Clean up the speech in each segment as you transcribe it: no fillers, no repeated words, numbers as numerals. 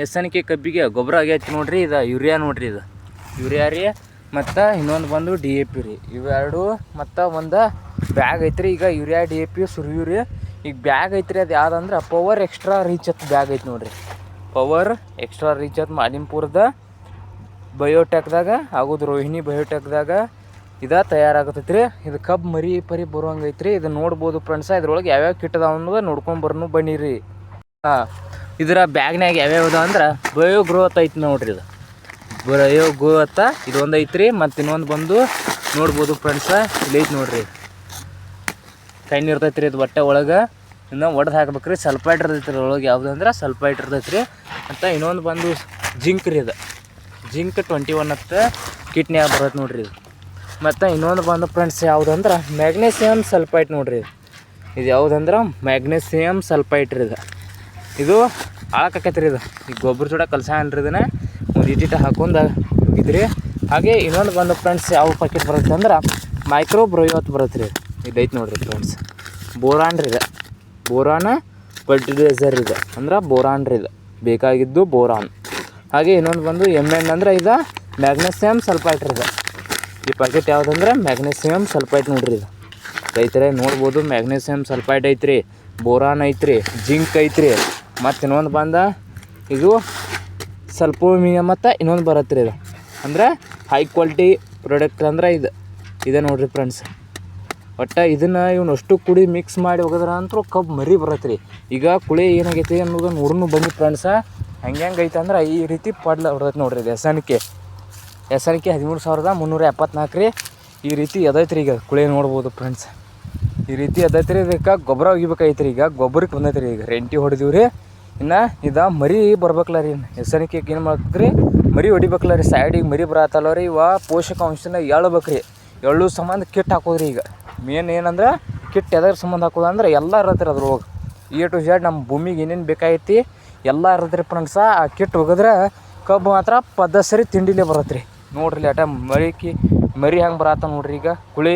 ಎಸನಿಕೆ ಕಬ್ಬಿಗೆ ಗೊಬ್ಬರ ಆಗೈತಿ ನೋಡ್ರಿ. ಇದು ಯೂರಿಯಾ ನೋಡ್ರಿ, ಇದು ಯೂರಿಯಾ ರೀ. ಮತ್ತು ಇನ್ನೊಂದು ಬಂದು DAP ರೀ. ಇವೆರಡು ಮತ್ತು ಒಂದು ಬ್ಯಾಗ್ ಐತ್ರಿ. ಈಗ ಯೂರಿಯಾ DAP ಸುರಿಯು ರೀ. ಈಗ ಬ್ಯಾಗ್ ಐತ್ರಿ, ಅದು ಯಾವ್ದಂದ್ರೆ ಪವರ್ ಎಕ್ಸ್ಟ್ರಾ ರೀಚ್ ಅಂತ ಬ್ಯಾಗ್ ಐತಿ ನೋಡ್ರಿ. ಪವರ್ ಎಕ್ಸ್ಟ್ರಾ ರೀಚ್ ಅಂತ ಮಾಲಿಂಪುರದ ಬಯೋಟೆಕ್ದಾಗ ಆಗೋದು, ರೋಹಿಣಿ ಬಯೋಟೆಕ್ದಾಗ ಇದು ತಯಾರಾಗತೈತಿ ರೀ. ಇದು ಕಬ್ಬು ಮರಿ ಪರಿ ಬರುವಂಗೆ ಐತ್ರಿ. ಇದು ನೋಡ್ಬೋದು ಫ್ರೆಂಡ್ಸ. ಇದ್ರೊಳಗೆ ಯಾವ್ಯಾವ ಕಿಟ್ ಅದಾವ ಅನ್ನೋದು ನೋಡ್ಕೊಂಡು ಬರ್ನು ಬನ್ನಿರಿ. ಇದರ ಬ್ಯಾಗ್ನಾಗ ಯಾವ್ಯಾವ ಅದಾವ ಅಂದ್ರೆ ಬಯೋ ಗ್ರೋತ್ ಐತಿ ನೋಡ್ರಿ. ಇದು ಬಯೋ ಗ್ರೋತ್ ಇದು ಒಂದು ಐತ್ರಿ. ಮತ್ತು ಇನ್ನೊಂದು ಬಂದು ನೋಡ್ಬೋದು ಫ್ರೆಂಡ್ಸ, ಇಲ್ಲಿ ಐತಿ ನೋಡ್ರಿ. ಸಣ್ಣ ಇರ್ತೈತಿ ರೀ ಇದು ಬಟ್ಟೆ ಒಳಗೆ. ಇನ್ನು ಒಡೆದು ಹಾಕ್ಬೇಕ್ರಿ. ಸಲ್ಫೈಡ್ ಇರ್ತೈತಿ ರೀ ಒಳಗೆ. ಯಾವುದು ಅಂದ್ರೆ ಸಲ್ಫೈಡ್ ಇರ್ತೈತಿ ರೀ. ಮತ್ತು ಇನ್ನೊಂದು ಬಂದು ಜಿಂಕ್ ರೀ. ಇದು ಜಿಂಕ್ 21 ಅಂತ ಕಿಟ್ನ್ಯಾಗ ಬರುತ್ತೆ ನೋಡ್ರಿ ಇದು. ಮತ್ತು ಇನ್ನೊಂದು ಬಂದು ಫ್ರೆಂಡ್ಸ್ ಯಾವುದಂದ್ರೆ ಮ್ಯಾಗ್ನೇಸಿಯಮ್ ಸಲ್ಫೈಟ್ ನೋಡ್ರಿ. ಇದು ಯಾವುದಂದ್ರೆ ಮ್ಯಾಗ್ನೇಸಿಯಮ್ ಸಲ್ಫೈಟ್ ರೀ. ಇದು ಆಳಕಾಕೈತೆ ರೀ. ಇದು ಈ ಗೊಬ್ಬರ ಜೋಡ ಕಲಸ ಅನ್ರಿ. ಇದನ್ನು ಒಂದು ಇಟ್ಟಿಟ್ಟು ಹಾಕೊಂಡು ಹೋಗಿದ್ರಿ. ಹಾಗೆ ಇನ್ನೊಂದು ಬಂದು ಫ್ರೆಂಡ್ಸ್ ಯಾವ ಪ್ಯಾಕೆಟ್ ಬರುತ್ತೆ ಅಂದ್ರೆ ಮೈಕ್ರೋ ಬ್ರೋಯೋತ್ ಬರುತ್ತೆ ರೀ. ಇದು ಐತೆ ನೋಡ್ರಿ ಫ್ರೆಂಡ್ಸ್. ಬೋರಾನ್ ರೀ. ಇದು ಬೋರಾನ್ ಫರ್ಟಿಲೈಸರ್ ಇದೆ ಅಂದ್ರೆ ಬೋರಾನ್ ರೀ. ಇದು ಬೇಕಾಗಿದ್ದು ಬೋರಾನ್. ಹಾಗೆ ಇನ್ನೊಂದು ಬಂದು MN ಅಂದ್ರೆ ಇದು ಮ್ಯಾಗ್ನೇಸಿಯಮ್ ಸಲ್ಫೈಟ್ ರೀ. ಇದು ಈ ಪ್ಯಾಕೆಟ್ ಯಾವುದಂದ್ರೆ ಮ್ಯಾಗ್ನೇಸಿಯಮ್ ಸಲ್ಫೈಟ್ ನೋಡ್ರಿ. ಇದು ರೈತರೇ ನೋಡ್ಬೋದು. ಮ್ಯಾಗ್ನೇಸಿಯಮ್ ಸಲ್ಫೈಟ್ ಐತ್ರಿ, ಬೋರಾನ್ ಐತ್ರಿ, ಜಿಂಕ್ ಐತ್ರಿ. ಮತ್ತು ಇನ್ನೊಂದು ಬಂದ ಇದು ಸಲ್ಫೋಮಿಯಮ್ ಮತ್ತು ಇನ್ನೊಂದು ಬರುತ್ತೆ ರೀ. ಇದು ಅಂದ್ರೆ ಹೈ ಕ್ವಾಲಿಟಿ ಪ್ರಾಡಕ್ಟ್ ಅಂದ್ರೆ ಇದೆ ನೋಡ್ರಿ ಫ್ರೆಂಡ್ಸ್. ಒಟ್ಟು ಇದನ್ನು ಅಷ್ಟು ಕುಡಿ ಮಿಕ್ಸ್ ಮಾಡಿ ಹೋಗೋದ್ರ ಅಂತೂ ಕಬ್ಬು ಮರಿ ಬರತ್ತೆ ರೀ. ಈಗ ಕುಳಿ ಏನಾಗೈತಿ ಅನ್ನೋದು ನೋಡ್ನು ಬನ್ನಿ ಫ್ರೆಂಡ್ಸ. ಹೆಂಗೆ ಐತೆ ಅಂದ್ರೆ ಈ ರೀತಿ ಪಡ್ಲ ಹೊಡ್ದೈತೆ ನೋಡ್ರಿ. ಇದು ಎಸನಿಕೆ 13,374 ರೀ. ಈ ರೀತಿ ಎದೈತೆ ರೀ. ಈಗ ಕುಳಿ ನೋಡ್ಬೋದು ಫ್ರೆಂಡ್ಸ್. ಈ ರೀತಿ ಎದೈತೆ ರೀ. ಇದಕ್ಕೆ ಗೊಬ್ಬರ ಒಗಿಬೇಕಾಯ್ತು ರೀ. ಈಗ ಗೊಬ್ಬರಕ್ಕೆ ಬಂದೈತೆ ರೀ. ಈಗ ರೆಂಟಿ ಹೊಡೆದೀವಿ ರೀ. ಇನ್ನು ಇದು ಮರಿ ಬರ್ಬೇಕಲ್ಲ ರೀ. ಎಸನಿಕೆ ಏನು ಮಾಡ್ಬೇಕು ರೀ, ಮರಿ ಹೊಡಿಬೇಕಲ್ಲ ರೀ. ಸೈಡಿಗೆ ಮರಿ ಬರತ್ತಲ್ಲ ರೀ. ಇವ ಪೋಷಕಾಂಶನ ಎಳ್ಬೇಕು ರೀ. ಎಳ್ಳು ಸಂಬಂಧ ಕಿಟ್ ಹಾಕೋದ್ರಿ. ಈಗ ಮೇನ್ ಏನಂದ್ರೆ ಕಿಟ್ ಎದ್ರ ಸಂಬಂಧ ಹಾಕೋದು ಅಂದ್ರೆ ಎಲ್ಲ ಇರತ್ತೆ ರೀ ಅದ್ರೊಳಗೆ. A to Z ನಮ್ಮ ಭೂಮಿಗೆ ಏನೇನು ಬೇಕಾಗೈತಿ ಎಲ್ಲ ಇರತ್ತೆ ರೀ ಫ್ರೆಂಡ್ಸ. ಆ ಕಿಟ್ ಹೋಗಿದ್ರೆ ಕಬ್ಬು ಮಾತ್ರ ಪದ್ದಸರಿ ತಿಂಡಿಲೇ ಬರತ್ತೆ ರೀ. ನೋಡ್ರಿ ಅಟ ಮರಿ ಹೆಂಗೆ ಬರತ್ತ ನೋಡ್ರಿ. ಈಗ ಕುಳಿ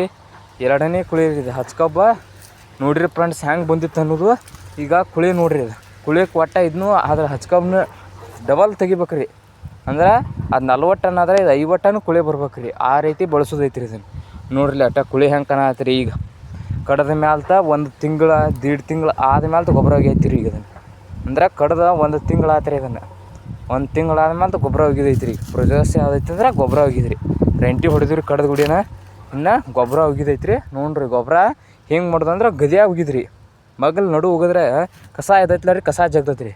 ಎರಡನೇ ಕುಳಿ ಇದೆ ಹಚ್ಕಬ್ಬ ನೋಡ್ರಿ ಫ್ರೆಂಡ್ಸ್ ಹೆಂಗೆ ಬಂದಿತ್ತು ಅನ್ನೋದು. ಈಗ ಕುಳಿ ನೋಡ್ರಿ. ಇದು ಕುಳಿಗೆ ಒಟ್ಟ ಇದನ್ನು ಅದ್ರ ಹಚ್ಕಬ್ಬನ ಡಬಲ್ ತೆಗಿಬೇಕು ರೀ. ಅಂದ್ರೆ ಅದು 40 ಟನ್ ಆದರೆ ಇದು 50 ಟನ್ ಕುಳಿ ಬರ್ಬೇಕು ರೀ. ಆ ರೀತಿ ಬಳಸೋದೈತಿ ರೀ ಇದನ್ನು. ನೋಡ್ರಿ ಅಟ ಕುಳಿ ಹೆಂಗೆ ಕಾಣತ್ತೆ ರೀ. ಈಗ ಕಡದ ಮ್ಯಾಲ್ತ 1 ತಿಂಗಳ 1.5 ತಿಂಗಳು ಆದ್ಮೇಲೆ ಗೊಬ್ಬರ ಒಗಿಯೈತಿ ರೀ. ಈಗ ಇದನ್ನು ಅಂದ್ರೆ ಕಡ್ದ 1 ತಿಂಗಳು ಆತ್ರಿ. ಇದನ್ನು 1 ತಿಂಗಳು ಆದ್ಮೇಲೆ ಗೊಬ್ಬರ ಒಗಿದೈತಿ ರೀ. ಪ್ರೊಸೆಸ್ ಯಾವುದೈತಿ ಅಂದ್ರೆ ಗೊಬ್ಬರ ಒಗಿದ್ರಿ. ರೆಂಟಿ ಹೊಡೆದ್ರಿ ಕಡ್ದ ಗುಡಿನ. ಇನ್ನು ಗೊಬ್ಬರ ಒಗಿದೈತಿ ರೀ. ನೋಡ್ರಿ ಗೊಬ್ಬರ ಹೆಂಗೆ ಮಾಡೋದಂದ್ರೆ ಗದ್ಯಾಗ ಒಗಿದ್ರಿ. ಮಗಲ್ ನಡು ಹೋಗಿದ್ರೆ ಕಸ ಎದೈತಿಲ್ಲ ರೀ, ಕಸ ಜಗ್ದೈತಿ ರೀ.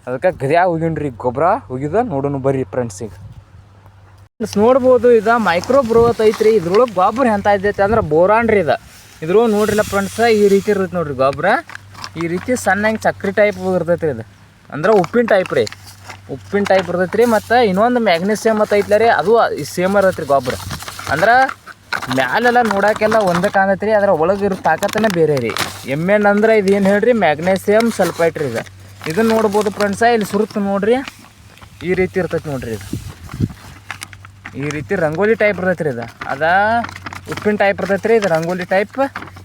ಅದಕ್ಕೆ ಗದ್ಯಾಗ ಹೋಗಿನ್ರಿ ಗೊಬ್ಬರ ಒಗಿದ ನೋಡೋಣ ಬರ್ರಿ ಫ್ರೆಂಡ್ಸ್. ಈಗ ನೋಡ್ಬೋದು ಇದು ಮೈಕ್ರೋ ಬ್ರೋತ್ ಐತ್ರಿ. ಇದ್ರೊಳಗೆ ಗೊಬ್ಬರ ಎಂತ ಐತೈತಿ ಅಂದ್ರೆ ಬೋರಾನ್ ರೀ. ಇದ್ರೊಳಗೆ ನೋಡ್ರಿಲ್ಲ ಫ್ರೆಂಡ್ಸ ಈ ರೀತಿ ಇರ್ತೈತಿ ನೋಡ್ರಿ ಗೊಬ್ಬರ. ಈ ರೀತಿ ಸಣ್ಣ ಹೆಂಗೆ ಸಕ್ರೆ ಟೈಪ್ ಇರ್ತೈತಿ ರೀ. ಇದು ಅಂದ್ರೆ ಉಪ್ಪಿನ ಟೈಪ್ ರೀ. ಉಪ್ಪಿನ ಟೈಪ್ ಇರ್ತೈತಿ ರೀ. ಮತ್ತು ಇನ್ನೊಂದು ಮ್ಯಾಗ್ನೇಸಿಯಮ್ ಮತ್ತು ಐತ್ಲ ರೀ. ಅದು ಸೇಮ್ ಇರತ್ತೆ ರೀ ಗೊಬ್ಬರ. ಅಂದ್ರೆ ಮ್ಯಾಲೆಲ್ಲ ನೋಡೋಕ್ಕೆಲ್ಲ ಒಂದೇ ಕಾಣೈತೆ ರೀ. ಅದರ ಒಳಗಿರೋ ತಾಕತ್ತನೇ ಬೇರೆ ರೀ. MN ಅಂದ್ರೆ ಇದು ಏನು ಹೇಳ್ರಿ ಮ್ಯಾಗ್ನೇಸಿಯಮ್ ಸಲ್ಫೈಟ್ ರೀ. ಇದನ್ನು ನೋಡ್ಬೋದು ಫ್ರೆಂಡ್ಸ. ಇಲ್ಲಿ ಸುರುತ್ತು ನೋಡ್ರಿ ಈ ರೀತಿ ಇರ್ತೈತಿ ನೋಡ್ರಿ. ಇದು ಈ ರೀತಿ ರಂಗೋಲಿ ಟೈಪ್ ಇರ್ತೈತಿ ರೀ. ಇದು ಉಪ್ಪಿನ ಟೈಪ್ ಇರ್ತೈತಿ ರೀ. ಇದು ರಂಗೋಲಿ ಟೈಪ್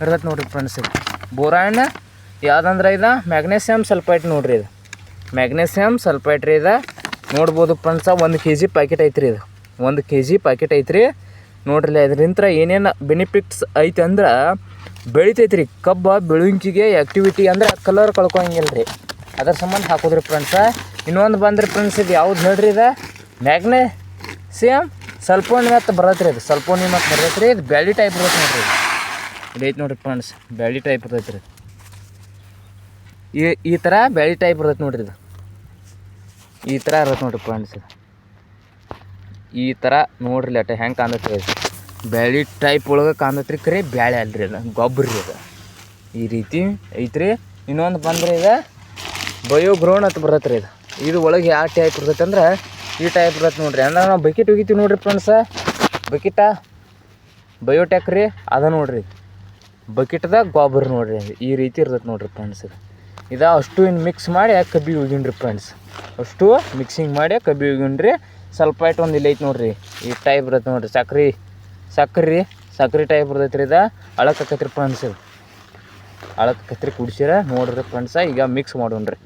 ಇರ್ತೈತಿ ನೋಡ್ರಿ ಫ್ರೆಂಡ್ಸ್. ಇದು ಬೋರಾನ್ ಯಾವುದಂದ್ರೆ ಇದು ಮ್ಯಾಗ್ನೇಸಿಯಮ್ ಸಲ್ಫೈಟ್ ನೋಡ್ರಿ. ಇದು ಮ್ಯಾಗ್ನೇಸಿಯಮ್ ಸಲ್ಫೈಟ್ ರೀ. ಇದು ನೋಡ್ಬೋದು ಫ್ರೆಂಡ್ಸ. 1 kg ಪ್ಯಾಕೆಟ್ ಐತ್ರಿ. ಇದು 1 kg ಪ್ಯಾಕೆಟ್ ಐತ್ರಿ. ನೋಡ್ರಿಲ್ಲ ಇದರಿಂದ ಏನೇನು ಬೆನಿಫಿಟ್ಸ್ ಐತೆ ಅಂದ್ರೆ ಬೆಳಿತೈತಿ ರೀ. ಕಬ್ಬ ಬೆಳುವಿಕೆಗೆ ಆ್ಯಕ್ಟಿವಿಟಿ ಅಂದ್ರೆ ಕಲರ್ ಕಳ್ಕೊಳಂಗಿಲ್ಲ ರೀ. ಅದ್ರ ಸಂಬಂಧ ಹಾಕೋದ್ರಿ ಫ್ರೆಂಡ್ಸ. ಇನ್ನೊಂದು ಬಂದ್ರಿ ಫ್ರೆಂಡ್ಸ್ ಇದು ಯಾವ್ದು ಹೇಳ್ರಿ. ಇದು ಮ್ಯಾಗ್ನೇಸಿಯಮ್ ಸಲ್ಫೋನಿಯತ್ ಬರತ್ತೆ ರೀ. ಇದು ಸಲ್ಫೋನಿಯತ್ ಬರ್ತೈತೆ ರೀ. ಇದು ಬ್ಯಾಳಿ ಟೈಪ್ ಇರ್ತೈತೆ ನೋಡ್ರಿ. ಇದು ಐತೆ ನೋಡ್ರಿ ಫ್ರೆಂಡ್ಸ್. ಬ್ಯಾಳಿ ಟೈಪ್ ಇರ್ತೈತೆ ರೀ. ಈ ಥರ ಬ್ಯಾಳಿ ಟೈಪ್ ಇರ್ತೈತೆ ನೋಡ್ರಿ. ಇದು ಈ ಥರ ಇರತ್ತೆ ನೋಡ್ರಿ ಫ್ರೆಂಡ್ಸ್. ಇದು ಈ ಥರ ನೋಡ್ರಿ ಅಟ ಹೆಂಗೆ ಕಾಣತ್ತೆ ರೀ. ಬ್ಯಾಳಿ ಟೈಪ್ ಒಳಗೆ ಕಾಣತ್ತೆ ರೀ. ಕರೆ ಬ್ಯಾಳೆ ಅಲ್ರಿ. ಅದು ಗೊಬ್ಬರ ರೀ. ಅದು ಈ ರೀತಿ ಐತ್ರಿ. ಇನ್ನೊಂದು ಬಂದರೆ ಇದು ಬಯೋಗ್ರೋನ್ ಅಂತ ಬರತ್ತೆ ರೀ. ಇದು ಒಳಗೆ ಯಾವ ಟೈಪ್ ಇರ್ತೈತೆ ಅಂದ್ರೆ ಈ ಟೈಪ್ ಇರತ್ತೆ ನೋಡ್ರಿ. ಅಂದ್ರೆ ನಾವು ಬಕೆಟ್ ಒಗಿತೀವಿ ನೋಡ್ರಿ ಫ್ರೆಂಡ್ಸ. ಬಕೆಟ ಬಯೋಟೆಕ್ ರೀ. ಅದ ನೋಡ್ರಿ ಬಕೆಟ್ದಾಗ ಗೊಬ್ಬರ ನೋಡ್ರಿ. ಈ ರೀತಿ ಇರ್ತೈತೆ ನೋಡ್ರಿ ಫ್ರೆಂಡ್ಸ್. ಇದು ಅಷ್ಟು ಇನ್ನು ಮಿಕ್ಸ್ ಮಾಡಿ ಕಬ್ಬಿಗೆ ಒಗಿನ್ರಿ ಫ್ರೆಂಡ್ಸ್. ಅಷ್ಟು ಮಿಕ್ಸಿಂಗ್ ಮಾಡಿ ಕಬ್ಬಿಗೆ ಒಗಿನ್ರಿ. ಸಲ್ಫೈಟ್ ಒಂದು ಇಲ್ಲಿ ಐತೆ ನೋಡ್ರಿ. ಈ ಟೈಪ್ ಇರುತ್ತೆ ನೋಡ್ರಿ. ಸಕ್ರೆ ಟೈಪ್ ಇರ್ತೈತೆ ರೀ. ಇದು ಅಳಕ್ಕೆ ಫ್ರೆಂಡ್ಸ್. ಇದು ಅಳಕ್ಕೆ ಕುಡಿಸಿರ ನೋಡ್ರಿ ಫ್ರೆಂಡ್ಸ. ಈಗ ಮಿಕ್ಸ್ ಮಾಡೋಣ್ರಿ.